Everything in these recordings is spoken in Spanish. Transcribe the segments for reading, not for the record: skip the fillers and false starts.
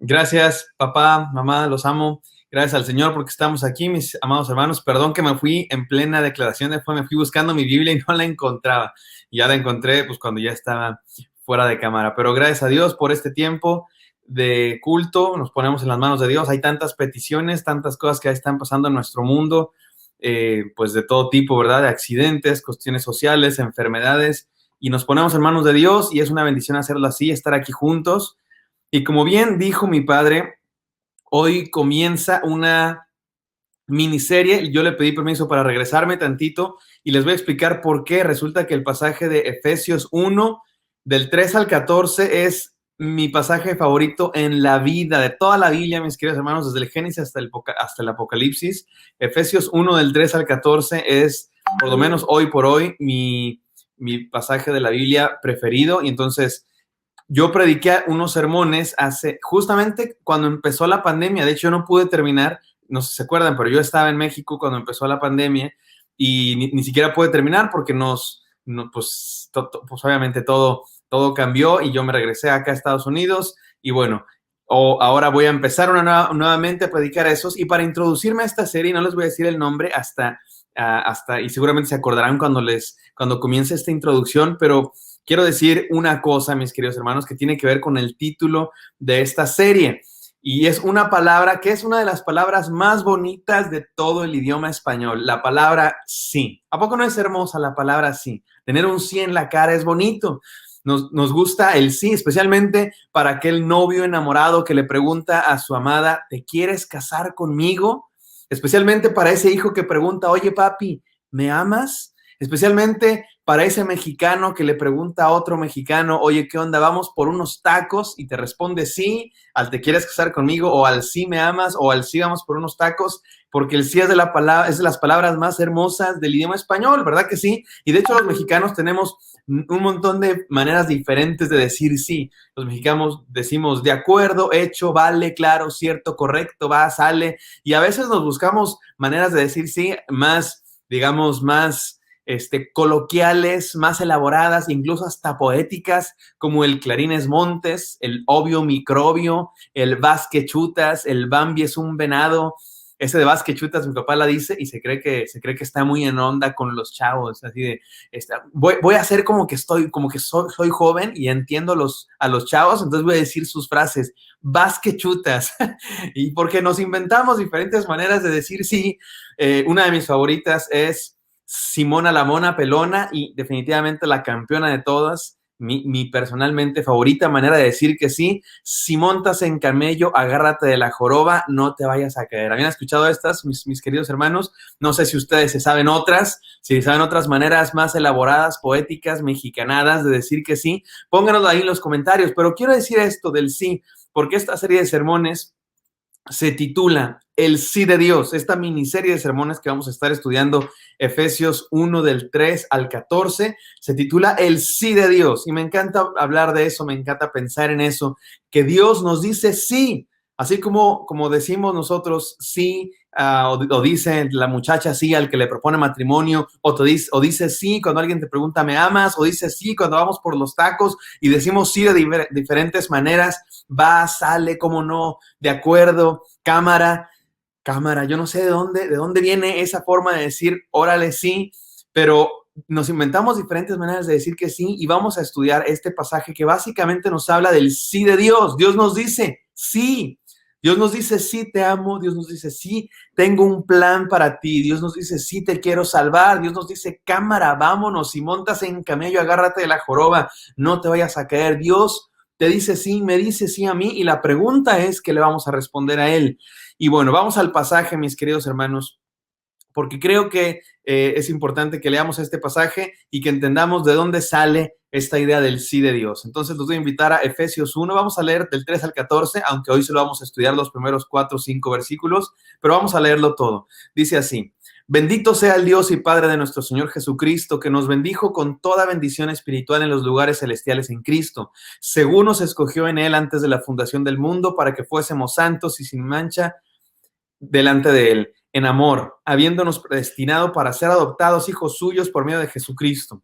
Gracias, papá, mamá, los amo. Gracias al Señor porque estamos aquí, mis amados hermanos. Perdón que me fui en plena declaración de fe, me fui buscando mi Biblia y no la encontraba. Y ya la encontré pues cuando ya estaba fuera de cámara. Pero gracias a Dios por este tiempo de culto. Nos ponemos en las manos de Dios. Hay tantas peticiones, tantas cosas que están pasando en nuestro mundo, pues de todo tipo, ¿verdad? De accidentes, cuestiones sociales, enfermedades. Y nos ponemos en manos de Dios y es una bendición hacerlo así, estar aquí juntos. Y como bien dijo mi padre, hoy comienza una miniserie y yo le pedí permiso para regresarme tantito y les voy a explicar por qué. Resulta que el pasaje de Efesios 1, del 3 al 14, es mi pasaje favorito en la vida, de toda la Biblia, mis queridos hermanos, desde el Génesis hasta el Apocalipsis. Efesios 1, del 3 al 14, es, por lo menos hoy por hoy, mi pasaje de la Biblia preferido. Y entonces yo prediqué unos sermones justamente cuando empezó la pandemia. De hecho, yo no pude terminar, no sé si se acuerdan, pero yo estaba en México cuando empezó la pandemia y ni siquiera pude terminar porque pues obviamente todo cambió y yo me regresé acá a Estados Unidos y bueno, ahora voy a empezar nuevamente a predicar esos. Y para introducirme a esta serie, no les voy a decir el nombre y seguramente se acordarán cuando comience esta introducción, pero quiero decir una cosa, mis queridos hermanos, que tiene que ver con el título de esta serie. Y es una palabra que es una de las palabras más bonitas de todo el idioma español, la palabra sí. ¿A poco no es hermosa la palabra sí? Tener un sí en la cara es bonito. Nos gusta el sí, especialmente para aquel novio enamorado que le pregunta a su amada, ¿te quieres casar conmigo? Especialmente para ese hijo que pregunta, oye papi, ¿me amas? Especialmente para ese mexicano que le pregunta a otro mexicano, oye, ¿qué onda? ¿Vamos por unos tacos? Y te responde sí, al te quieres casar conmigo, o al sí me amas, o al sí vamos por unos tacos, porque el sí es de las palabras más hermosas del idioma español, ¿verdad que sí? Y de hecho los mexicanos tenemos un montón de maneras diferentes de decir sí. Los mexicanos decimos de acuerdo, hecho, vale, claro, cierto, correcto, va, sale, y a veces nos buscamos maneras de decir sí más, digamos, más coloquiales, más elaboradas, incluso hasta poéticas, como el Clarines Montes, el obvio microbio, el vas que chutas, el Bambi es un venado. Ese de vas que chutas, mi papá la dice y se cree que está muy en onda con los chavos, así de, voy a hacer como que soy joven y entiendo a los chavos, entonces voy a decir sus frases, vas que chutas, y porque nos inventamos diferentes maneras de decir sí. Una de mis favoritas es Simona la Mona Pelona y definitivamente la campeona de todas, mi personalmente favorita manera de decir que sí, si montas en camello, agárrate de la joroba, no te vayas a caer. ¿Habían escuchado estas, mis queridos hermanos? No sé si ustedes se saben otras, si saben otras maneras más elaboradas, poéticas, mexicanadas de decir que sí, pónganoslo ahí en los comentarios. Pero quiero decir esto del sí, porque esta serie de sermones se titula El sí de Dios, esta miniserie de sermones que vamos a estar estudiando, Efesios 1 del 3 al 14, se titula El sí de Dios. Y me encanta hablar de eso, me encanta pensar en eso, que Dios nos dice sí, así como decimos nosotros sí, o dice la muchacha sí al que le propone matrimonio, o dice sí cuando alguien te pregunta, ¿me amas? O dice sí cuando vamos por los tacos y decimos sí de diferentes maneras, va, sale, cómo no, de acuerdo, cámara, yo no sé de dónde viene esa forma de decir, órale, sí, pero nos inventamos diferentes maneras de decir que sí y vamos a estudiar este pasaje que básicamente nos habla del sí de Dios. Dios nos dice sí. Dios nos dice, sí, te amo. Dios nos dice, sí, tengo un plan para ti. Dios nos dice, sí, te quiero salvar. Dios nos dice, cámara, vámonos. Si montas en camello, agárrate de la joroba. No te vayas a caer. Dios te dice sí, me dice sí a mí. Y la pregunta es, ¿qué le vamos a responder a él? Y bueno, vamos al pasaje, mis queridos hermanos, porque creo que es importante que leamos este pasaje y que entendamos de dónde sale esta idea del sí de Dios. Entonces los voy a invitar a Efesios 1, vamos a leer del 3 al 14, aunque hoy solo vamos a estudiar los primeros 4 o 5 versículos, pero vamos a leerlo todo. Dice así: Bendito sea el Dios y Padre de nuestro Señor Jesucristo, que nos bendijo con toda bendición espiritual en los lugares celestiales en Cristo, según nos escogió en Él antes de la fundación del mundo, para que fuésemos santos y sin mancha delante de Él. en amor, habiéndonos predestinado para ser adoptados hijos suyos por medio de Jesucristo,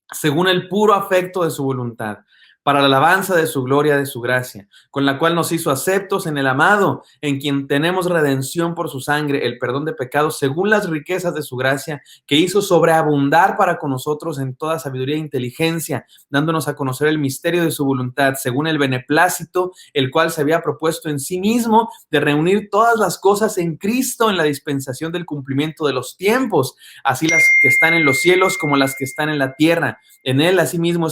según el puro afecto de su voluntad, para la alabanza de su gloria, de su gracia, con la cual nos hizo aceptos en el amado, en quien tenemos redención por su sangre, el perdón de pecados, según las riquezas de su gracia, que hizo sobreabundar para con nosotros en toda sabiduría e inteligencia, dándonos a conocer el misterio de su voluntad, según el beneplácito, el cual se había propuesto en sí mismo de reunir todas las cosas en Cristo en la dispensación del cumplimiento de los tiempos, así las que están en los cielos como las que están en la tierra. En él asimismo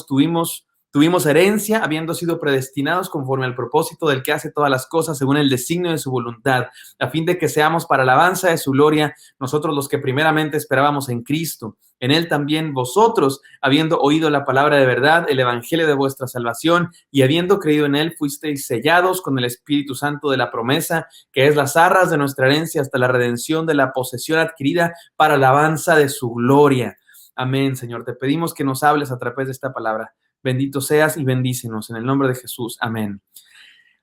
tuvimos herencia, habiendo sido predestinados conforme al propósito del que hace todas las cosas según el designio de su voluntad, a fin de que seamos para alabanza de su gloria, nosotros los que primeramente esperábamos en Cristo. En él también vosotros, habiendo oído la palabra de verdad, el evangelio de vuestra salvación, y habiendo creído en él, fuisteis sellados con el Espíritu Santo de la promesa, que es las arras de nuestra herencia hasta la redención de la posesión adquirida para alabanza de su gloria. Amén, Señor. Te pedimos que nos hables a través de esta palabra. Bendito seas y bendícenos en el nombre de Jesús. Amén.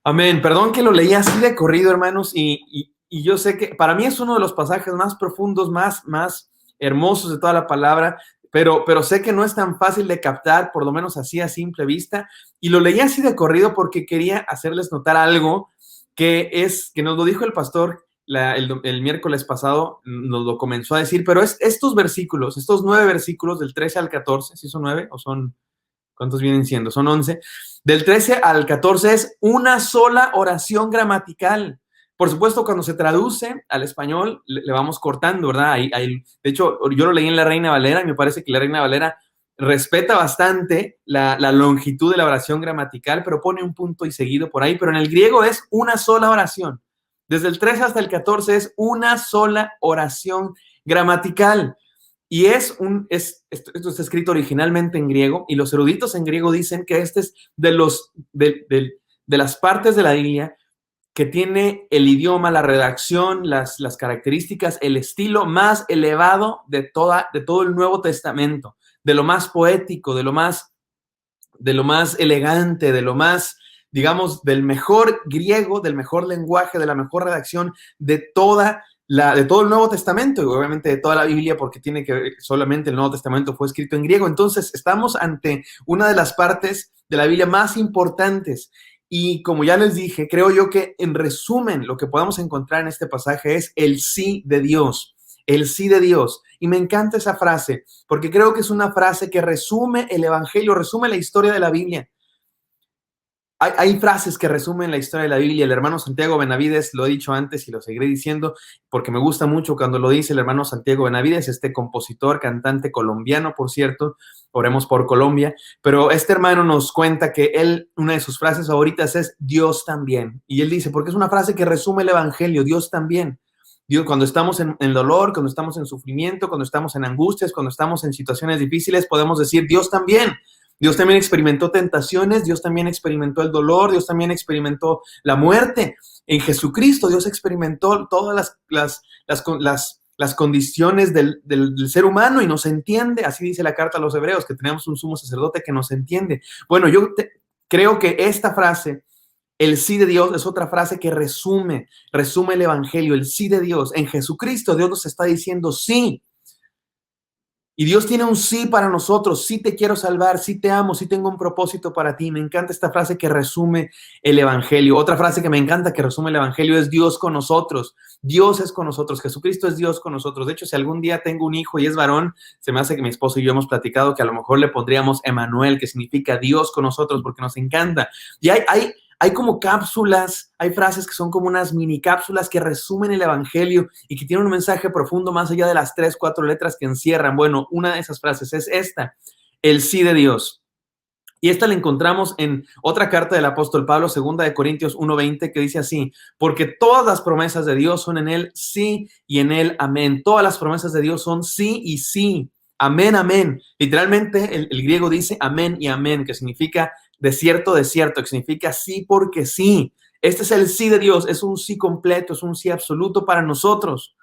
Amén. Perdón que lo leí así de corrido, hermanos, y yo sé que para mí es uno de los pasajes más profundos, más hermosos de toda la palabra, pero sé que no es tan fácil de captar, por lo menos así a simple vista, y lo leí así de corrido porque quería hacerles notar algo que nos lo dijo el pastor el miércoles pasado, nos lo comenzó a decir, pero estos 9 versículos del 13 al 14, ¿sí son 9 o son... ¿Cuántos vienen siendo? Son 11. Del 13 al 14 es una sola oración gramatical. Por supuesto, cuando se traduce al español, le vamos cortando, ¿verdad? De hecho, yo lo leí en la Reina Valera y me parece que la Reina Valera respeta bastante la longitud de la oración gramatical, pero pone un punto y seguido por ahí. Pero en el griego es una sola oración. Desde el 13 hasta el 14 es una sola oración gramatical. Y esto está escrito originalmente en griego, y los eruditos en griego dicen que este es de las partes de la Biblia que tiene el idioma, la redacción, las características, el estilo más elevado de todo el Nuevo Testamento, de lo más poético, de lo más elegante, de lo más, digamos, del mejor griego, del mejor lenguaje, de la mejor redacción de todo el Nuevo Testamento, y obviamente de toda la Biblia, porque tiene que ver, solamente el Nuevo Testamento fue escrito en griego. Entonces, estamos ante una de las partes de la Biblia más importantes. Y como ya les dije, creo yo que en resumen, lo que podemos encontrar en este pasaje es el sí de Dios. El sí de Dios. Y me encanta esa frase, porque creo que es una frase que resume el Evangelio, resume la historia de la Biblia. Hay frases que resumen la historia de la Biblia. El hermano Santiago Benavides, lo he dicho antes y lo seguiré diciendo porque me gusta mucho cuando lo dice el hermano Santiago Benavides, este compositor, cantante colombiano, por cierto. Oremos por Colombia. Pero este hermano nos cuenta que una de sus frases favoritas es Dios también. Y él dice, porque es una frase que resume el Evangelio, Dios también. Dios, cuando estamos en dolor, cuando estamos en sufrimiento, cuando estamos en angustias, cuando estamos en situaciones difíciles, podemos decir Dios también. Dios también experimentó tentaciones, Dios también experimentó el dolor, Dios también experimentó la muerte. En Jesucristo Dios experimentó todas las condiciones del ser humano y nos entiende. Así dice la carta a los Hebreos, que tenemos un sumo sacerdote que nos entiende. Bueno, creo que esta frase, el sí de Dios, es otra frase que resume el Evangelio, el sí de Dios. En Jesucristo Dios nos está diciendo sí. Y Dios tiene un sí para nosotros, sí te quiero salvar, sí te amo, sí tengo un propósito para ti. Me encanta esta frase que resume el Evangelio. Otra frase que me encanta que resume el Evangelio es Dios con nosotros. Dios es con nosotros, Jesucristo es Dios con nosotros. De hecho, si algún día tengo un hijo y es varón, se me hace que mi esposo y yo hemos platicado que a lo mejor le pondríamos Emmanuel, que significa Dios con nosotros, porque nos encanta. Y hay como cápsulas, hay frases que son como unas mini cápsulas que resumen el Evangelio y que tienen un mensaje profundo más allá de las 3, 4 letras que encierran. Bueno, una de esas frases es esta, el sí de Dios. Y esta la encontramos en otra carta del apóstol Pablo, 2 de Corintios 1:20, que dice así, porque todas las promesas de Dios son en él sí y en él amén. Todas las promesas de Dios son sí y sí. Amén, amén. Literalmente el griego dice amén y amén, que significa desierto, desierto, que significa sí porque sí. Este es el sí de Dios, es un sí completo, es un sí absoluto para nosotros.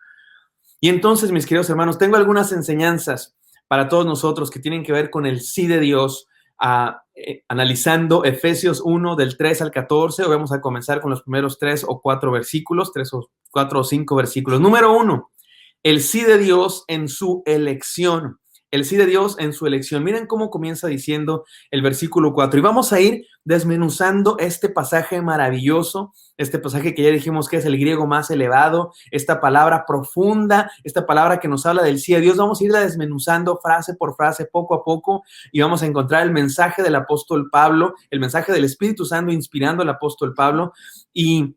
Y entonces, mis queridos hermanos, tengo algunas enseñanzas para todos nosotros que tienen que ver con el sí de Dios analizando Efesios 1 del 3 al 14. Hoy vamos a comenzar con los primeros 3 o 4 versículos, 3 o 4 o 5 versículos. Número 1, el sí de Dios en su elección. El sí de Dios en su elección. Miren cómo comienza diciendo el versículo 4. Y vamos a ir desmenuzando este pasaje maravilloso, este pasaje que ya dijimos que es el griego más elevado, esta palabra profunda, esta palabra que nos habla del sí de Dios. Vamos a irla desmenuzando frase por frase, poco a poco, y vamos a encontrar el mensaje del apóstol Pablo, el mensaje del Espíritu Santo inspirando al apóstol Pablo. Y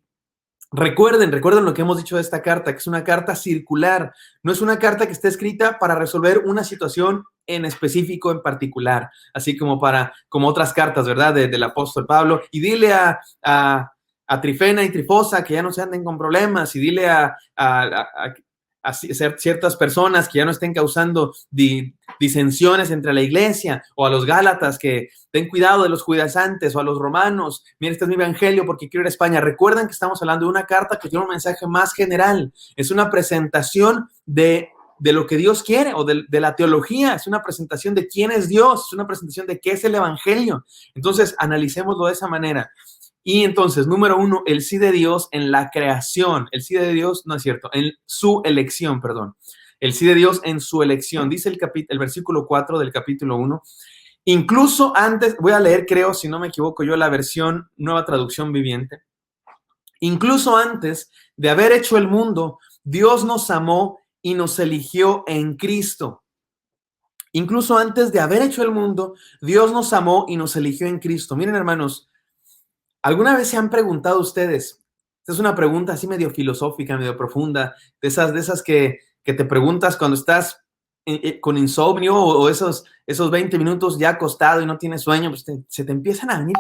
recuerden lo que hemos dicho de esta carta, que es una carta circular, no es una carta que esté escrita para resolver una situación en específico, en particular, así como otras cartas, ¿verdad? Del apóstol Pablo. Y dile a Trifena y Trifosa que ya no se anden con problemas, y dile a ciertas personas que ya no estén causando disensiones entre la iglesia, o a los Gálatas que ten cuidado de los judaizantes, o a los romanos, miren, este es mi evangelio porque quiero ir a España. Recuerden que estamos hablando de una carta que tiene un mensaje más general, es una presentación de lo que Dios quiere, o de la teología, es una presentación de quién es Dios, es una presentación de qué es el evangelio. Entonces, analicémoslo de esa manera. Y entonces, número 1, el sí de Dios en la creación. El sí de Dios, no es cierto, en su elección, perdón. El sí de Dios en su elección. Dice el versículo 4 del capítulo 1. Incluso antes, voy a leer, creo, si no me equivoco yo, la versión Nueva Traducción Viviente. Incluso antes de haber hecho el mundo, Dios nos amó y nos eligió en Cristo. Incluso antes de haber hecho el mundo, Dios nos amó y nos eligió en Cristo. Miren, hermanos, ¿alguna vez se han preguntado ustedes? Esta es una pregunta así medio filosófica, medio profunda, de esas que te preguntas cuando estás con insomnio, o esos 20 minutos ya acostado y no tienes sueño, pues se te empiezan a venir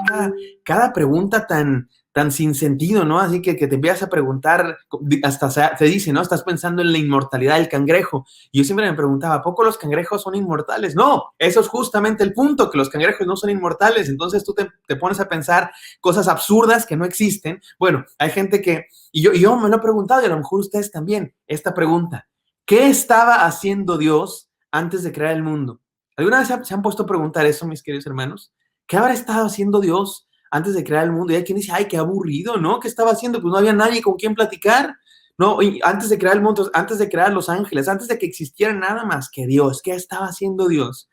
cada pregunta tan sin sentido, ¿no? Así que te empiezas a preguntar, hasta se dice, ¿no? Estás pensando en la inmortalidad del cangrejo. Y yo siempre me preguntaba, ¿a poco los cangrejos son inmortales? No, eso es justamente el punto, que los cangrejos no son inmortales. Entonces tú te pones a pensar cosas absurdas que no existen. Bueno, hay gente y yo me lo he preguntado, y a lo mejor ustedes también, esta pregunta: ¿qué estaba haciendo Dios antes de crear el mundo? ¿Alguna vez se han puesto a preguntar eso, mis queridos hermanos? ¿Qué habrá estado haciendo Dios antes de crear el mundo? Y hay quien dice, ay, qué aburrido, ¿no? ¿Qué estaba haciendo? Pues no había nadie con quien platicar, ¿no? Y antes de crear el mundo, antes de crear los ángeles, antes de que existiera nada más que Dios, ¿qué estaba haciendo Dios?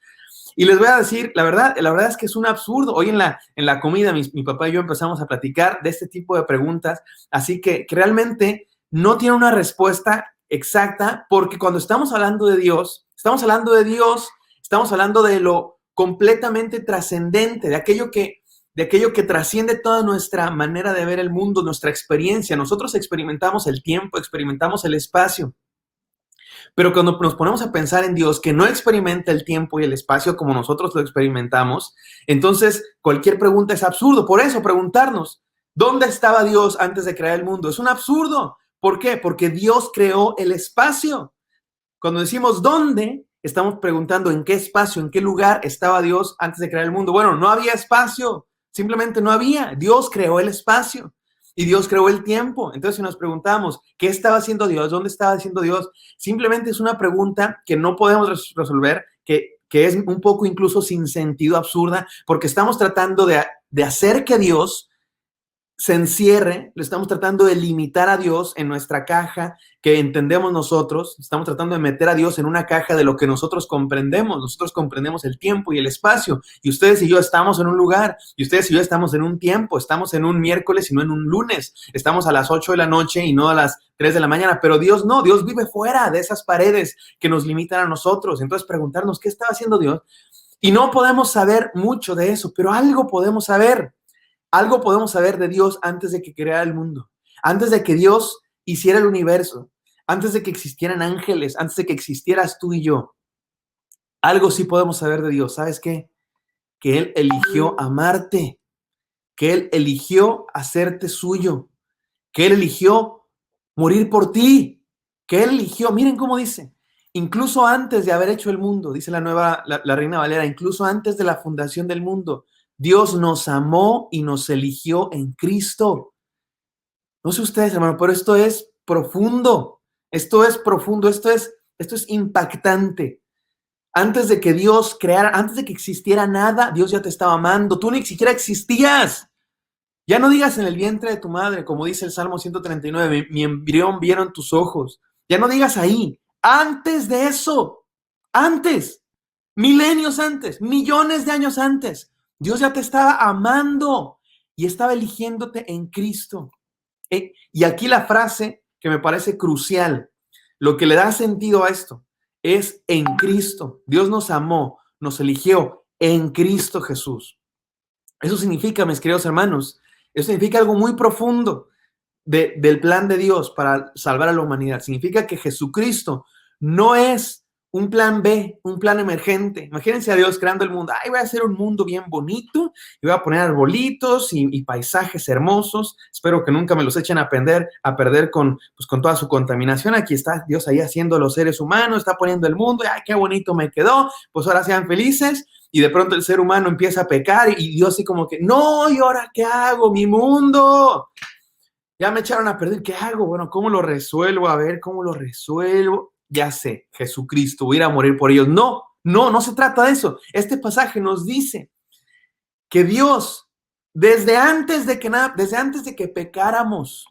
Y les voy a decir, la verdad es que es un absurdo. Hoy en la comida, mi papá y yo empezamos a platicar de este tipo de preguntas, así que realmente no tiene una respuesta exacta, porque cuando estamos hablando de Dios, estamos hablando de lo completamente trascendente, de aquello que trasciende toda nuestra manera de ver el mundo, nuestra experiencia. Nosotros experimentamos el tiempo, experimentamos el espacio. Pero cuando nos ponemos a pensar en Dios, que no experimenta el tiempo y el espacio como nosotros lo experimentamos, entonces cualquier pregunta es absurdo. Por eso, preguntarnos, ¿dónde estaba Dios antes de crear el mundo? Es un absurdo. ¿Por qué? Porque Dios creó el espacio. Cuando decimos ¿dónde?, estamos preguntando en qué espacio, en qué lugar estaba Dios antes de crear el mundo. Bueno, no había espacio, simplemente no había. Dios creó el espacio y Dios creó el tiempo. Entonces, si nos preguntamos ¿qué estaba haciendo Dios? ¿Dónde estaba haciendo Dios? Simplemente es una pregunta que no podemos resolver, que es un poco incluso sin sentido, absurda, porque estamos tratando de hacer que Dios se encierre, le estamos tratando de limitar a Dios en nuestra caja que entendemos nosotros, estamos tratando de meter a Dios en una caja de lo que nosotros comprendemos el tiempo y el espacio, y ustedes y yo estamos en un lugar, y ustedes y yo estamos en un tiempo, estamos en un miércoles y no en un lunes, estamos a las 8 de la noche y no a las 3 de la mañana, pero Dios no, Dios vive fuera de esas paredes que nos limitan a nosotros. Entonces preguntarnos ¿qué estaba haciendo Dios? Y no podemos saber mucho de eso, pero algo podemos saber. Algo podemos saber de Dios antes de que creara el mundo, antes de que Dios hiciera el universo, antes de que existieran ángeles, antes de que existieras tú y yo. Algo sí podemos saber de Dios. ¿Sabes qué? Que Él eligió amarte, que Él eligió hacerte suyo, que Él eligió morir por ti, que Él eligió, miren cómo dice, incluso antes de haber hecho el mundo, dice la Reina Valera, incluso antes de la fundación del mundo, Dios nos amó y nos eligió en Cristo. No sé ustedes, hermano, pero esto es profundo. Esto es profundo, esto es impactante. Antes de que Dios creara, antes de que existiera nada, Dios ya te estaba amando. Tú ni siquiera existías. Ya no digas en el vientre de tu madre, como dice el Salmo 139, mi embrión vieron tus ojos. Ya no digas ahí. Antes de eso, antes, milenios antes, millones de años antes, Dios ya te estaba amando y estaba eligiéndote en Cristo. Y aquí la frase que me parece crucial, lo que le da sentido a esto, es en Cristo. Dios nos amó, nos eligió en Cristo Jesús. Eso significa, mis queridos hermanos, eso significa algo muy profundo del plan de Dios para salvar a la humanidad. Significa que Jesucristo no es un plan B, un plan emergente. Imagínense a Dios creando el mundo. Ay, voy a hacer un mundo bien bonito y voy a poner arbolitos y paisajes hermosos. Espero que nunca me los echen a perder con toda su contaminación. Aquí está Dios ahí haciendo los seres humanos, está poniendo el mundo. Ay, qué bonito me quedó. Pues ahora sean felices. Y de pronto el ser humano empieza a pecar y Dios así como que, no, ¿y ahora qué hago? Mi mundo. Ya me echaron a perder, ¿qué hago? Bueno, ¿cómo lo resuelvo? A ver, ¿cómo lo resuelvo? Ya sé, Jesucristo, voy a ir a morir por ellos. No se trata de eso. Este pasaje nos dice que Dios, desde antes de que pecáramos,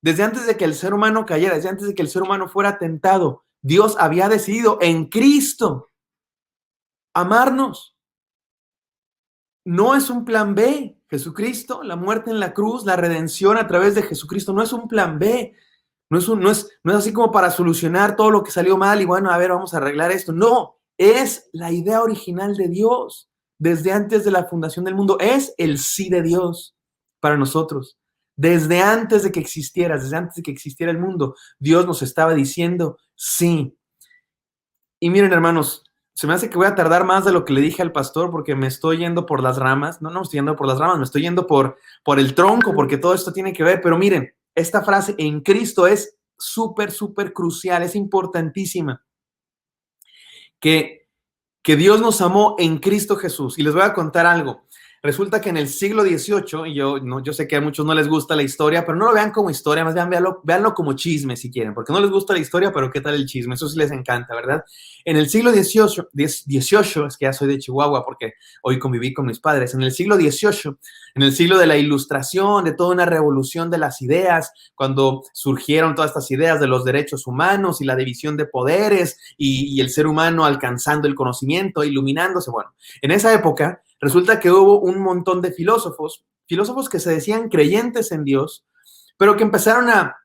desde antes de que el ser humano cayera, desde antes de que el ser humano fuera tentado, Dios había decidido en Cristo amarnos. No es un plan B. Jesucristo, la muerte en la cruz, la redención a través de Jesucristo, no es un plan B. No es así como para solucionar todo lo que salió mal y bueno, a ver, vamos a arreglar esto. No, es la idea original de Dios desde antes de la fundación del mundo. Es el sí de Dios para nosotros. Desde antes de que existieras, desde antes de que existiera el mundo, Dios nos estaba diciendo sí. Y miren, hermanos, se me hace que voy a tardar más de lo que le dije al pastor porque me estoy yendo por las ramas. No estoy yendo por las ramas, me estoy yendo por el tronco porque todo esto tiene que ver. Pero miren, esta frase en Cristo es súper crucial, es importantísima. Que Dios nos amó en Cristo Jesús. Y les voy a contar algo. Resulta que en el siglo XVIII, y yo sé que a muchos no les gusta la historia, pero no lo vean como historia, más bien véanlo como chisme si quieren, porque no les gusta la historia, pero ¿qué tal el chisme? Eso sí les encanta, ¿verdad? En el siglo XVIII, es que ya soy de Chihuahua porque hoy conviví con mis padres, en el siglo XVIII, en el siglo de la Ilustración, de toda una revolución de las ideas, cuando surgieron todas estas ideas de los derechos humanos y la división de poderes y el ser humano alcanzando el conocimiento, iluminándose, bueno, en esa época resulta que hubo un montón de filósofos que se decían creyentes en Dios, pero que empezaron a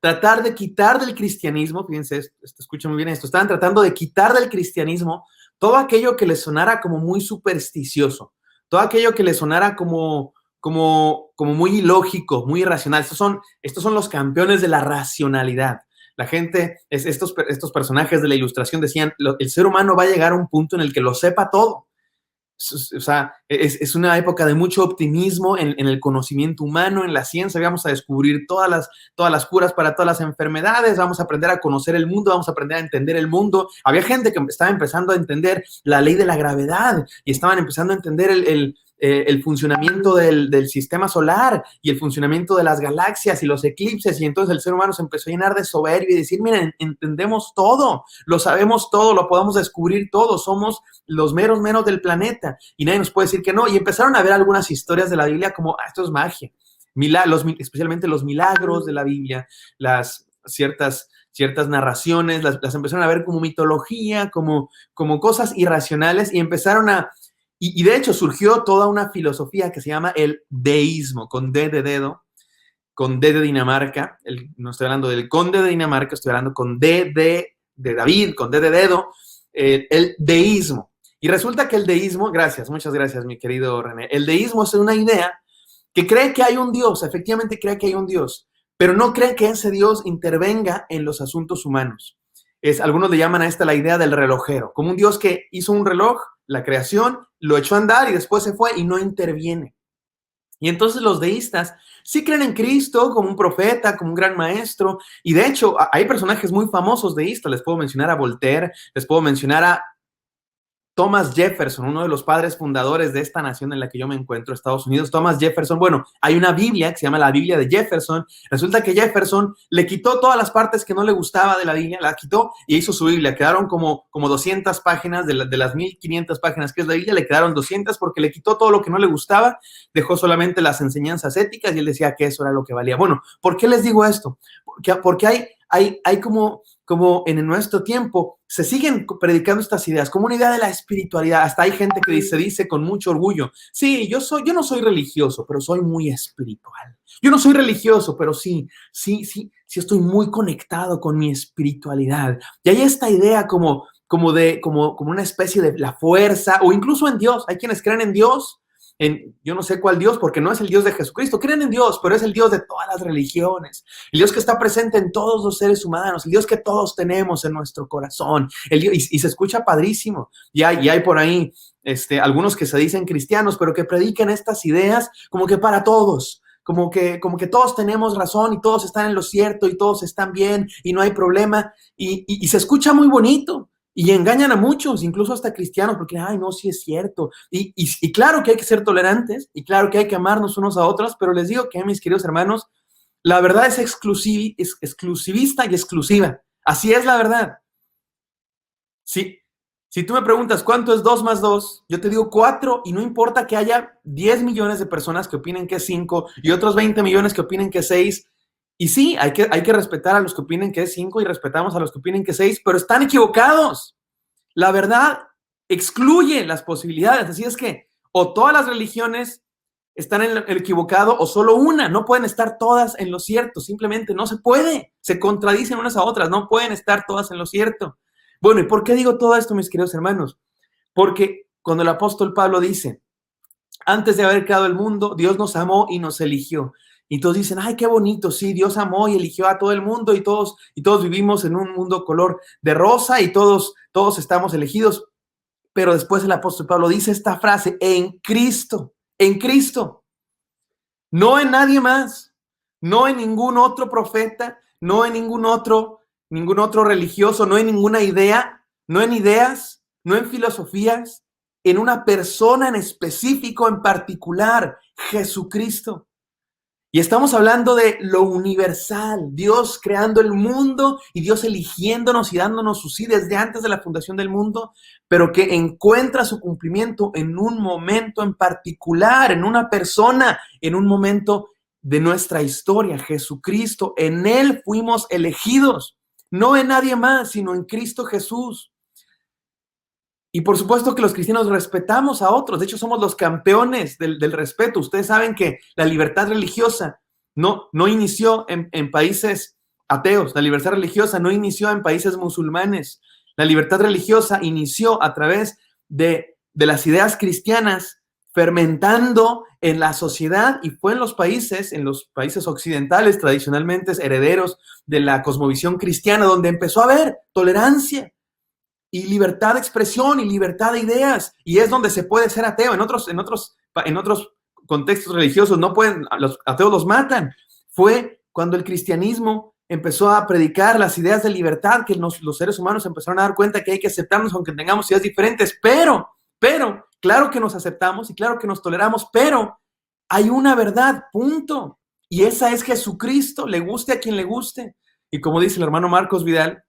tratar de quitar del cristianismo, fíjense, escuchen muy bien esto, estaban tratando de quitar del cristianismo todo aquello que les sonara como muy supersticioso, todo aquello que les sonara como muy ilógico, muy irracional. Estos son los campeones de la racionalidad. La gente, estos personajes de la Ilustración decían, el ser humano va a llegar a un punto en el que lo sepa todo. O sea, es una época de mucho optimismo en el conocimiento humano, en la ciencia. Vamos a descubrir todas las curas para todas las enfermedades, vamos a aprender a conocer el mundo, vamos a aprender a entender el mundo. Había gente que estaba empezando a entender la ley de la gravedad y estaban empezando a entender el funcionamiento del sistema solar y el funcionamiento de las galaxias y los eclipses, y entonces el ser humano se empezó a llenar de soberbia y decir, miren, entendemos todo, lo sabemos todo, lo podemos descubrir todo, somos los meros del planeta y nadie nos puede decir que no. Y empezaron a ver algunas historias de la Biblia como, esto es magia, especialmente los milagros de la Biblia, las ciertas narraciones, las empezaron a ver como mitología, como cosas irracionales, y empezaron y de hecho surgió toda una filosofía que se llama el deísmo, con D de dedo, con D de Dinamarca. No estoy hablando del conde de Dinamarca, estoy hablando con D de David, con D de dedo, el deísmo. Y resulta que el deísmo, muchas gracias, mi querido René, el deísmo es una idea que cree que hay un Dios, efectivamente cree que hay un Dios, pero no cree que ese Dios intervenga en los asuntos humanos. Algunos le llaman a esta la idea del relojero, como un Dios que hizo un reloj, la creación, lo echó a andar y después se fue y no interviene. Y entonces los deístas sí creen en Cristo como un profeta, como un gran maestro, y de hecho hay personajes muy famosos deístas. Les puedo mencionar a Voltaire, les puedo mencionar Thomas Jefferson, uno de los padres fundadores de esta nación en la que yo me encuentro, Estados Unidos. Thomas Jefferson, bueno, hay una Biblia que se llama la Biblia de Jefferson. Resulta que Jefferson le quitó todas las partes que no le gustaba de la Biblia, la quitó y hizo su Biblia. Quedaron como 200 páginas, de las 1500 páginas que es la Biblia, le quedaron 200 porque le quitó todo lo que no le gustaba, dejó solamente las enseñanzas éticas y él decía que eso era lo que valía. Bueno, ¿por qué les digo esto? Porque hay como en nuestro tiempo se siguen predicando estas ideas como una idea de la espiritualidad. Hasta hay gente que dice con mucho orgullo, sí, yo no soy religioso, pero soy muy espiritual. Yo no soy religioso, pero sí estoy muy conectado con mi espiritualidad. Y hay esta idea como una especie de la fuerza, o incluso en Dios. Hay quienes creen en Dios, yo no sé cuál Dios, porque no es el Dios de Jesucristo. Creen en Dios, pero es el Dios de todas las religiones. El Dios que está presente en todos los seres humanos. El Dios que todos tenemos en nuestro corazón. Y se escucha padrísimo. Y hay por ahí algunos que se dicen cristianos, pero que predican estas ideas como que para todos. Como que todos tenemos razón y todos están en lo cierto y todos están bien y no hay problema. Y se escucha muy bonito. Y engañan a muchos, incluso hasta cristianos, porque, ay, no, sí es cierto. Y claro que hay que ser tolerantes, y claro que hay que amarnos unos a otros, pero les digo que, mis queridos hermanos, la verdad es exclusivista y exclusiva. Así es la verdad. Si tú me preguntas cuánto es 2 más 2, yo te digo 4, y no importa que haya 10 millones de personas que opinen que es 5 y otros 20 millones que opinen que es 6. Y sí, hay que respetar a los que opinen que es 5 y respetamos a los que opinen que es 6, pero están equivocados. La verdad excluye las posibilidades. Así es que o todas las religiones están en el equivocado o solo una. No pueden estar todas en lo cierto. Simplemente no se puede. Se contradicen unas a otras. No pueden estar todas en lo cierto. Bueno, ¿y por qué digo todo esto, mis queridos hermanos? Porque cuando el apóstol Pablo dice, antes de haber creado el mundo, Dios nos amó y nos eligió. Y todos dicen, ay, qué bonito, sí, Dios amó y eligió a todo el mundo y todos vivimos en un mundo color de rosa y todos estamos elegidos. Pero después el apóstol Pablo dice esta frase, en Cristo, no en nadie más, no en ningún otro profeta, no en ningún otro religioso, no en ninguna idea, no en ideas, no en filosofías, en una persona en específico, en particular, Jesucristo. Y estamos hablando de lo universal, Dios creando el mundo y Dios eligiéndonos y dándonos su sí desde antes de la fundación del mundo, pero que encuentra su cumplimiento en un momento en particular, en una persona, en un momento de nuestra historia, Jesucristo. En Él fuimos elegidos, no en nadie más, sino en Cristo Jesús. Y por supuesto que los cristianos respetamos a otros. De hecho, somos los campeones del respeto. Ustedes saben que la libertad religiosa no inició en países ateos. La libertad religiosa no inició en países musulmanes. La libertad religiosa inició a través de las ideas cristianas fermentando en la sociedad, y fue en los países occidentales, tradicionalmente herederos de la cosmovisión cristiana, donde empezó a haber tolerancia y libertad de expresión y libertad de ideas, y es donde se puede ser ateo. En otros contextos religiosos no pueden, los ateos los matan. Fue cuando el cristianismo empezó a predicar las ideas de libertad que los seres humanos empezaron a dar cuenta que hay que aceptarnos aunque tengamos ideas diferentes, pero, claro que nos aceptamos y claro que nos toleramos, pero hay una verdad, punto, y esa es Jesucristo, le guste a quien le guste. Y como dice el hermano Marcos Vidal,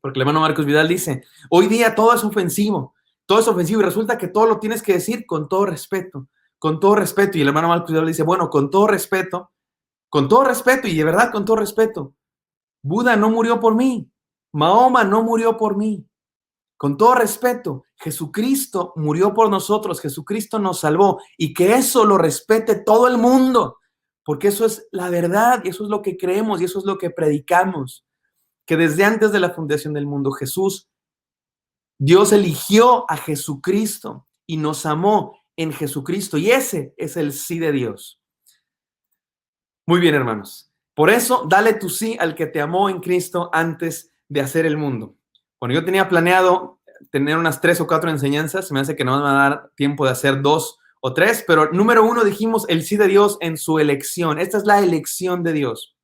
porque el hermano Marcos Vidal dice, hoy día todo es ofensivo, y resulta que todo lo tienes que decir con todo respeto, y el hermano Marcos Vidal dice, bueno, con todo respeto, y de verdad con todo respeto, Buda no murió por mí, Mahoma no murió por mí, con todo respeto, Jesucristo murió por nosotros, Jesucristo nos salvó, y que eso lo respete todo el mundo, porque eso es la verdad, y eso es lo que creemos, y eso es lo que predicamos. Que desde antes de la fundación del mundo, Dios eligió a Jesucristo y nos amó en Jesucristo, y ese es el sí de Dios. Muy bien, hermanos. Por eso, dale tu sí al que te amó en Cristo antes de hacer el mundo. Bueno, yo tenía planeado tener unas 3 o 4 enseñanzas, se me hace que no me va a dar tiempo de hacer 2 o 3, pero número 1 dijimos el sí de Dios en su elección. Esta es la elección de Dios.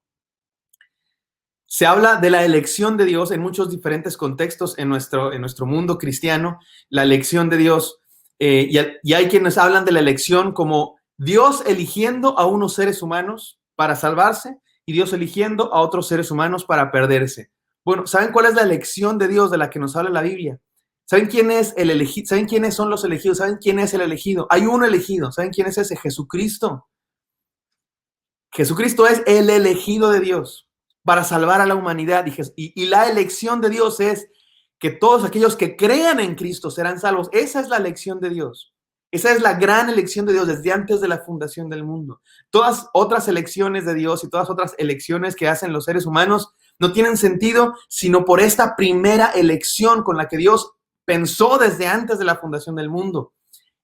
Se habla de la elección de Dios en muchos diferentes contextos en nuestro mundo cristiano, la elección de Dios. Y hay quienes hablan de la elección como Dios eligiendo a unos seres humanos para salvarse y Dios eligiendo a otros seres humanos para perderse. Bueno, ¿saben cuál es la elección de Dios de la que nos habla la Biblia? ¿Saben quién es el elegido? ¿Saben quiénes son los elegidos? ¿Saben quién es el elegido? Hay uno elegido. ¿Saben quién es ese? Jesucristo. Jesucristo es el elegido de Dios para salvar a la humanidad. Y la elección de Dios es que todos aquellos que crean en Cristo serán salvos. Esa es la elección de Dios. Esa es la gran elección de Dios desde antes de la fundación del mundo. Todas otras elecciones de Dios y todas otras elecciones que hacen los seres humanos no tienen sentido sino por esta primera elección con la que Dios pensó desde antes de la fundación del mundo.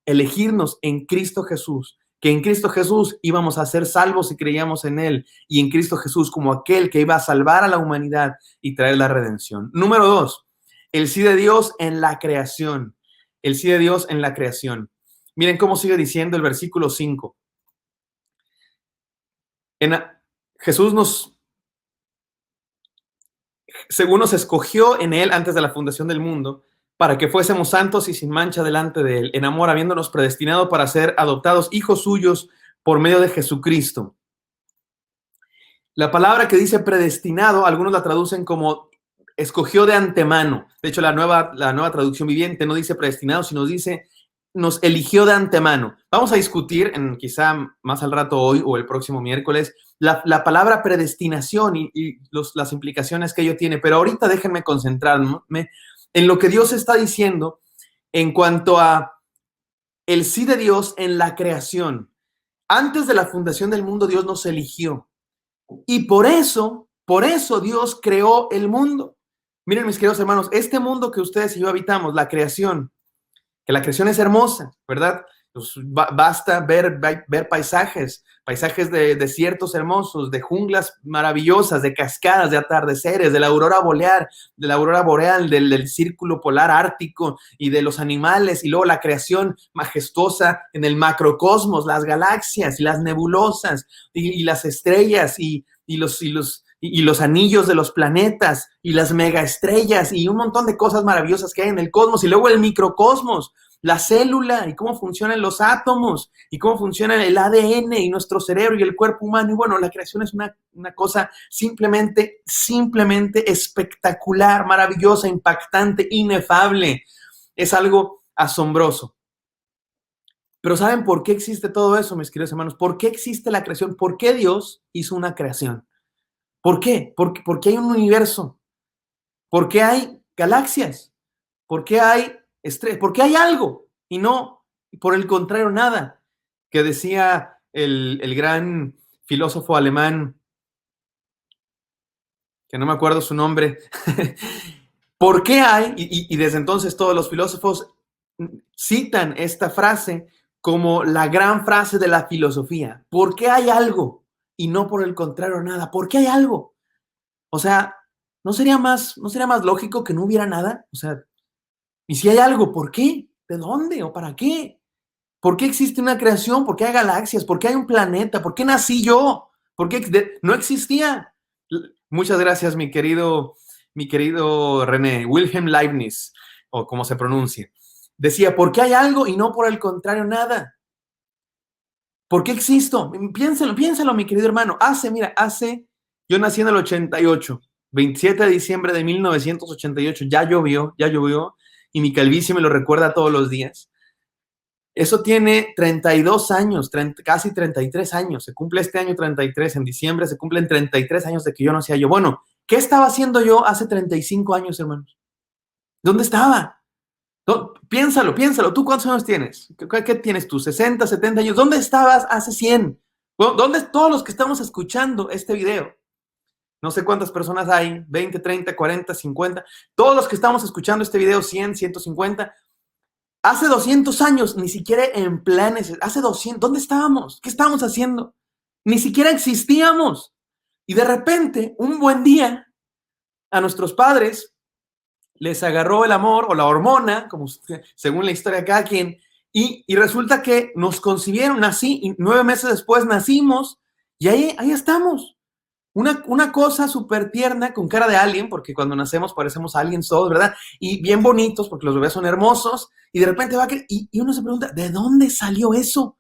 Elegirnos en Cristo Jesús, que en Cristo Jesús íbamos a ser salvos si creíamos en Él, y en Cristo Jesús como aquel que iba a salvar a la humanidad y traer la redención. Número 2, el sí de Dios en la creación. El sí de Dios en la creación. Miren cómo sigue diciendo el versículo 5. Jesús según nos escogió en Él antes de la fundación del mundo, para que fuésemos santos y sin mancha delante de Él, en amor habiéndonos predestinado para ser adoptados hijos suyos por medio de Jesucristo. La palabra que dice predestinado, algunos la traducen como escogió de antemano. De hecho, la nueva traducción viviente no dice predestinado, sino dice nos eligió de antemano. Vamos a discutir quizá más al rato hoy o el próximo miércoles la palabra predestinación y las implicaciones que ello tiene, pero ahorita déjenme concentrarme en lo que Dios está diciendo en cuanto a el sí de Dios en la creación. Antes de la fundación del mundo, Dios nos eligió. Y por eso Dios creó el mundo. Miren, mis queridos hermanos, este mundo que ustedes y yo habitamos, la creación, que la creación es hermosa, ¿verdad? Pues basta ver paisajes de desiertos hermosos, de junglas maravillosas, de cascadas, de atardeceres, de la aurora boreal, del círculo polar ártico y de los animales, y luego la creación majestuosa en el macrocosmos, las galaxias y las nebulosas y las estrellas y los anillos de los planetas y las megaestrellas y un montón de cosas maravillosas que hay en el cosmos, y luego el microcosmos, la célula y cómo funcionan los átomos y cómo funciona el ADN y nuestro cerebro y el cuerpo humano. Y bueno, la creación es una cosa simplemente espectacular, maravillosa, impactante, inefable. Es algo asombroso. Pero ¿saben por qué existe todo eso, mis queridos hermanos? ¿Por qué existe la creación? ¿Por qué Dios hizo una creación? ¿Por qué? Porque hay un universo. ¿Por qué hay galaxias? ¿Por qué hay estrellas? ¿Por qué hay algo? Y no, por el contrario, nada. Que decía el gran filósofo alemán, que no me acuerdo su nombre, ¿por qué hay? Y desde entonces todos los filósofos citan esta frase como la gran frase de la filosofía. ¿Por qué hay algo? Y no por el contrario, nada. ¿Por qué hay algo? O sea, ¿no sería más lógico que no hubiera nada? O sea, y si hay algo, ¿por qué? ¿De dónde o para qué? ¿Por qué existe una creación? ¿Por qué hay galaxias? ¿Por qué hay un planeta? ¿Por qué nací yo? ¿Por qué no existía? Muchas gracias, mi querido René, Wilhelm Leibniz, o como se pronuncie. Decía, ¿por qué hay algo y no por el contrario nada? ¿Por qué existo? Piénsalo, mi querido hermano. Yo nací en el 88, 27 de diciembre de 1988, ya llovió, y mi calvicie me lo recuerda todos los días. Eso tiene 32 años, casi 33 años. Se cumple este año 33, en diciembre se cumplen 33 años de que yo nacía yo. Bueno, ¿qué estaba haciendo yo hace 35 años, hermanos? ¿Dónde estaba? Piénsalo. ¿Tú cuántos años tienes? ¿Qué tienes tú? ¿60, 70 años? ¿Dónde estabas hace 100? Bueno, ¿dónde todos los que estamos escuchando este video? No sé cuántas personas hay, 20, 30, 40, 50. Todos los que estamos escuchando este video, 100, 150. Hace 200 años, ni siquiera en planes. Hace 200, ¿dónde estábamos? ¿Qué estábamos haciendo? Ni siquiera existíamos. Y de repente, un buen día, a nuestros padres les agarró el amor o la hormona, como según la historia de cada quien, y resulta que nos concibieron, nací, y 9 meses después nacimos, y ahí estamos. Una cosa súper tierna, con cara de alien, porque cuando nacemos parecemos aliens todos, ¿verdad? Y bien bonitos, porque los bebés son hermosos, y de repente y uno se pregunta, ¿de dónde salió eso?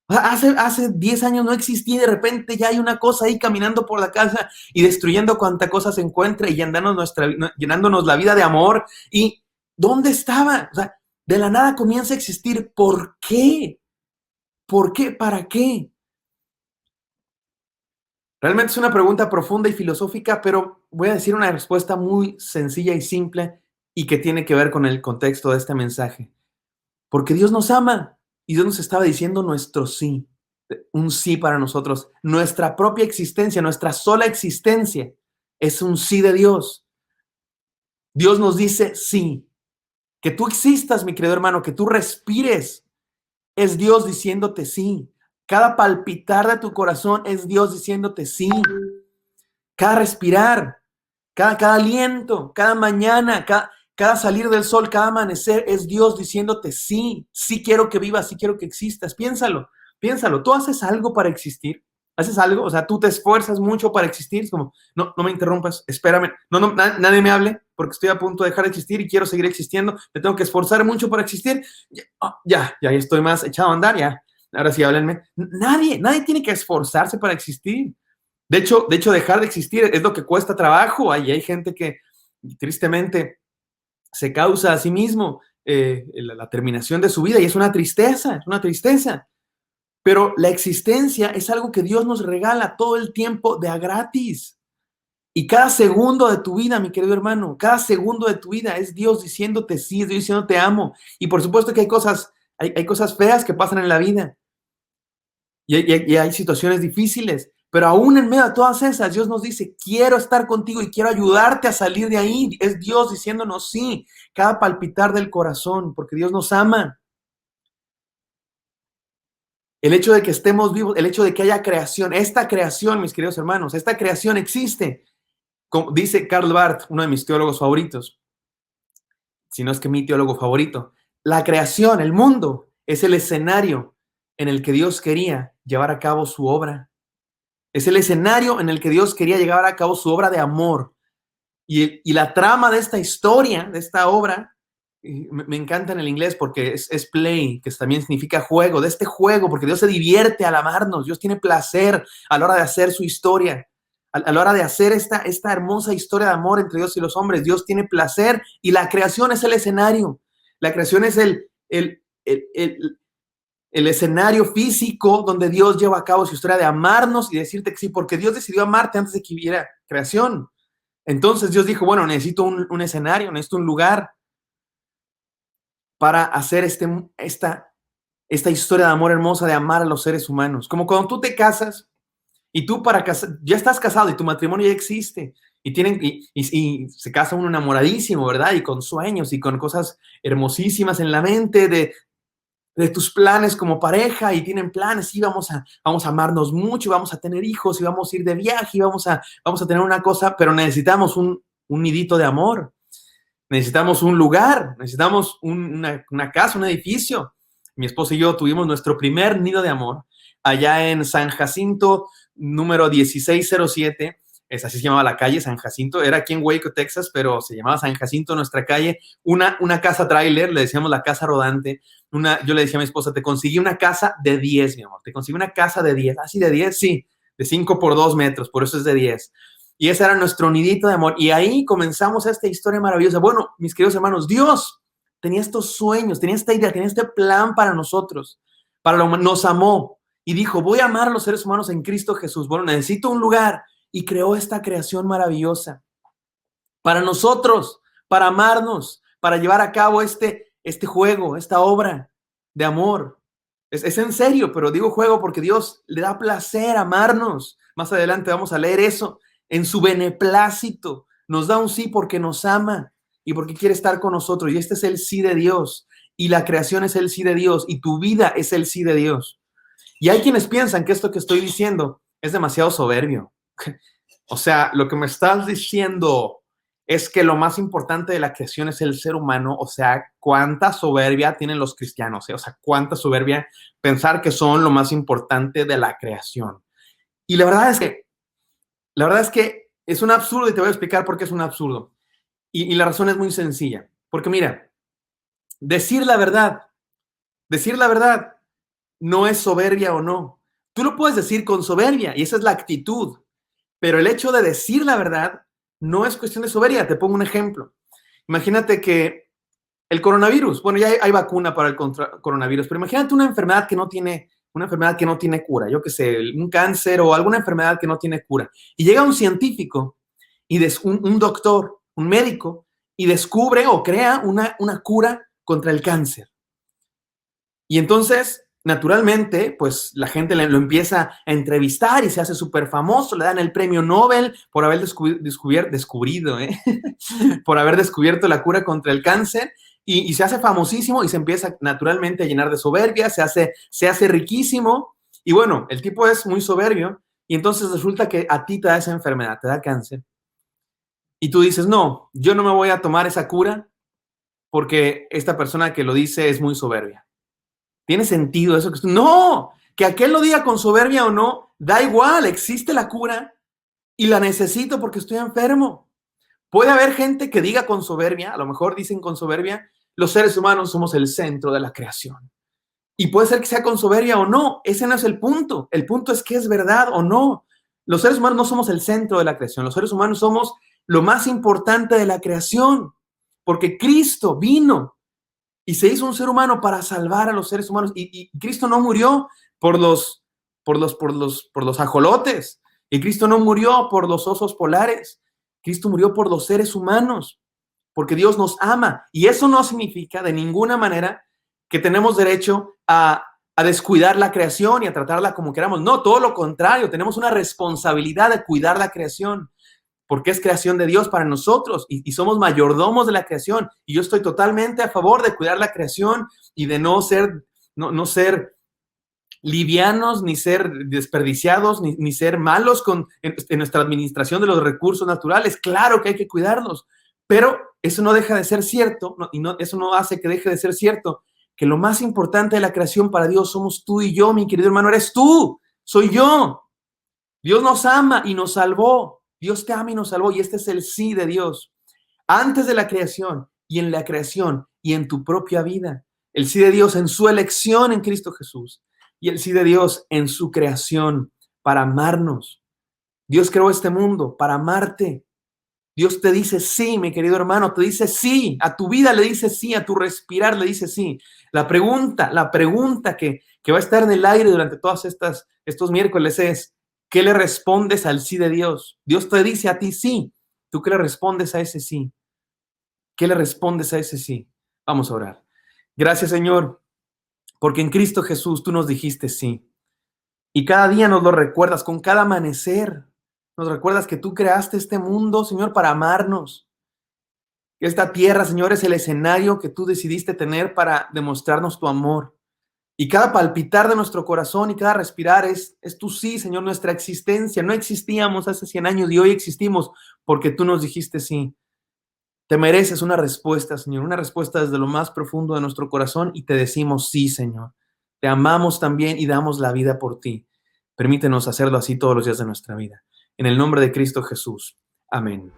O sea, hace 10 años no existía y de repente ya hay una cosa ahí caminando por la casa y destruyendo cuanta cosa se encuentra y llenándonos la vida de amor. ¿Y dónde estaba? O sea, de la nada comienza a existir. ¿Por qué? ¿Por qué? ¿Para qué? Realmente es una pregunta profunda y filosófica, pero voy a decir una respuesta muy sencilla y simple y que tiene que ver con el contexto de este mensaje. Porque Dios nos ama y Dios nos estaba diciendo nuestro sí, un sí para nosotros. Nuestra propia existencia, nuestra sola existencia es un sí de Dios. Dios nos dice sí. Que tú existas, mi querido hermano, que tú respires, es Dios diciéndote sí. Cada palpitar de tu corazón es Dios diciéndote sí. Cada respirar, cada aliento, cada mañana, cada salir del sol, cada amanecer es Dios diciéndote sí, sí quiero que vivas, sí quiero que existas. Piénsalo, piénsalo. ¿Tú haces algo para existir? ¿Haces algo? O sea, tú te esfuerzas mucho para existir. Es como, no, no me interrumpas, espérame. No, nadie me hable porque estoy a punto de dejar de existir y quiero seguir existiendo. Me tengo que esforzar mucho para existir. Ya estoy más echado a andar, ya. Ahora sí, háblenme. Nadie tiene que esforzarse para existir. De hecho, dejar de existir es lo que cuesta trabajo. Hay gente que tristemente se causa a sí mismo la terminación de su vida y es una tristeza, es una tristeza. Pero la existencia es algo que Dios nos regala todo el tiempo de a gratis. Y cada segundo de tu vida, mi querido hermano, cada segundo de tu vida es Dios diciéndote sí, es Dios diciendo te amo. Y por supuesto que hay cosas feas que pasan en la vida. Y hay situaciones difíciles, pero aún en medio de todas esas, Dios nos dice, quiero estar contigo y quiero ayudarte a salir de ahí. Es Dios diciéndonos sí, cada palpitar del corazón, porque Dios nos ama. El hecho de que estemos vivos, el hecho de que haya creación, esta creación, mis queridos hermanos, esta creación existe. Como dice Karl Barth, uno de mis teólogos favoritos, si no es que mi teólogo favorito, la creación, el mundo, es el escenario en el que Dios quería llevar a cabo su obra. Es el escenario en el que Dios quería llevar a cabo su obra de amor. Y la trama de esta historia, de esta obra, me encanta en el inglés porque es play, que también significa juego, de este juego, porque Dios se divierte al amarnos, Dios tiene placer a la hora de hacer su historia, a la hora de hacer esta hermosa historia de amor entre Dios y los hombres. Dios tiene placer y la creación es el escenario. La creación es el escenario físico donde Dios lleva a cabo su historia de amarnos y decirte que sí, porque Dios decidió amarte antes de que hubiera creación. Entonces Dios dijo, bueno, necesito un escenario, necesito un lugar para hacer esta historia de amor hermosa de amar a los seres humanos. Como cuando tú te casas y tú ya estás casado y tu matrimonio ya existe y se casa uno enamoradísimo, ¿verdad? Y con sueños y con cosas hermosísimas en la mente de tus planes como pareja y tienen planes y vamos a amarnos mucho y vamos a tener hijos y vamos a ir de viaje y vamos a tener una cosa, pero necesitamos un nidito de amor, necesitamos un lugar, necesitamos una casa, un edificio. Mi esposa y yo tuvimos nuestro primer nido de amor allá en San Jacinto, número 1607. Así se llamaba la calle, San Jacinto. Era aquí en Waco, Texas, pero se llamaba San Jacinto nuestra calle. Una casa tráiler, le decíamos la casa rodante. Yo le decía a mi esposa, te conseguí una casa de 10, mi amor. Te conseguí una casa de 10. ¿Así de 10? Sí, de 5 por 2 metros, por eso es de 10. Y ese era nuestro nidito de amor. Y ahí comenzamos esta historia maravillosa. Bueno, mis queridos hermanos, Dios tenía estos sueños, tenía esta idea, tenía este plan para nosotros. Nos amó y dijo, voy a amar a los seres humanos en Cristo Jesús. Bueno, necesito un lugar. Y creó esta creación maravillosa para nosotros, para amarnos, para llevar a cabo este juego, esta obra de amor. Es en serio, pero digo juego porque Dios le da placer amarnos. Más adelante vamos a leer eso. En su beneplácito nos da un sí porque nos ama y porque quiere estar con nosotros. Y este es el sí de Dios. Y la creación es el sí de Dios. Y tu vida es el sí de Dios. Y hay quienes piensan que esto que estoy diciendo es demasiado soberbio. O sea, lo que me estás diciendo es que lo más importante de la creación es el ser humano. O sea, cuánta soberbia tienen los cristianos, ¿eh? O sea, cuánta soberbia pensar que son lo más importante de la creación. Y la verdad es que La verdad es que es un absurdo y te voy a explicar por qué es un absurdo. Y la razón es muy sencilla. Porque mira, decir decir la verdad no es soberbia o no. Tú lo puedes decir con soberbia y esa es la actitud. Pero el hecho de decir la verdad no es cuestión de soberbia. Te pongo un ejemplo. Imagínate que el coronavirus, bueno, ya hay vacuna para el coronavirus, pero imagínate una enfermedad que no tiene cura, yo qué sé, un cáncer o alguna enfermedad que no tiene cura. Y llega un científico y un doctor, un médico, y descubre o crea una cura contra el cáncer. Y entonces, naturalmente, pues la gente lo empieza a entrevistar y se hace súper famoso, le dan el premio Nobel por haber descubrido, por haber descubierto la cura contra el cáncer y se hace famosísimo y se empieza naturalmente a llenar de soberbia, se hace riquísimo y bueno, el tipo es muy soberbio y entonces resulta que a ti te da esa enfermedad, te da cáncer y tú dices, no, yo no me voy a tomar esa cura porque esta persona que lo dice es muy soberbia. ¿Tiene sentido eso? No, que aquel lo diga con soberbia o no, da igual, existe la cura y la necesito porque estoy enfermo. Puede haber gente que diga con soberbia, a lo mejor dicen con soberbia, los seres humanos somos el centro de la creación. Y puede ser que sea con soberbia o no, ese no es el punto. El punto es que es verdad o no. Los seres humanos no somos el centro de la creación, los seres humanos somos lo más importante de la creación, porque Cristo vino y se hizo un ser humano para salvar a los seres humanos. Y Cristo no murió por los ajolotes. Y Cristo no murió por los osos polares. Cristo murió por los seres humanos, porque Dios nos ama. Y eso no significa de ninguna manera que tenemos derecho a descuidar la creación y a tratarla como queramos. No, todo lo contrario. Tenemos una responsabilidad de cuidar la creación, porque es creación de Dios para nosotros y somos mayordomos de la creación. Y yo estoy totalmente a favor de cuidar la creación y de no ser livianos, ni ser desperdiciados, ni ser malos en nuestra administración de los recursos naturales. Claro que hay que cuidarlos, pero eso no deja de ser cierto, eso no hace que deje de ser cierto que lo más importante de la creación para Dios somos tú y yo, mi querido hermano, eres tú, soy yo. Dios nos ama y nos salvó. Dios te ama y nos salvó. Y este es el sí de Dios. Antes de la creación y en la creación y en tu propia vida. El sí de Dios en su elección en Cristo Jesús. Y el sí de Dios en su creación para amarnos. Dios creó este mundo para amarte. Dios te dice sí, mi querido hermano, te dice sí. A tu vida le dice sí, a tu respirar le dice sí. La pregunta que va a estar en el aire durante todos estos miércoles es, ¿qué le respondes al sí de Dios? Dios te dice a ti sí. ¿Tú qué le respondes a ese sí? ¿Qué le respondes a ese sí? Vamos a orar. Gracias, Señor, porque en Cristo Jesús tú nos dijiste sí. Y cada día nos lo recuerdas, con cada amanecer. Nos recuerdas que tú creaste este mundo, Señor, para amarnos. Que esta tierra, Señor, es el escenario que tú decidiste tener para demostrarnos tu amor. Y cada palpitar de nuestro corazón y cada respirar es tu sí, Señor, nuestra existencia. No existíamos hace 100 años y hoy existimos porque tú nos dijiste sí. Te mereces una respuesta, Señor, una respuesta desde lo más profundo de nuestro corazón y te decimos sí, Señor. Te amamos también y damos la vida por ti. Permítenos hacerlo así todos los días de nuestra vida. En el nombre de Cristo Jesús. Amén.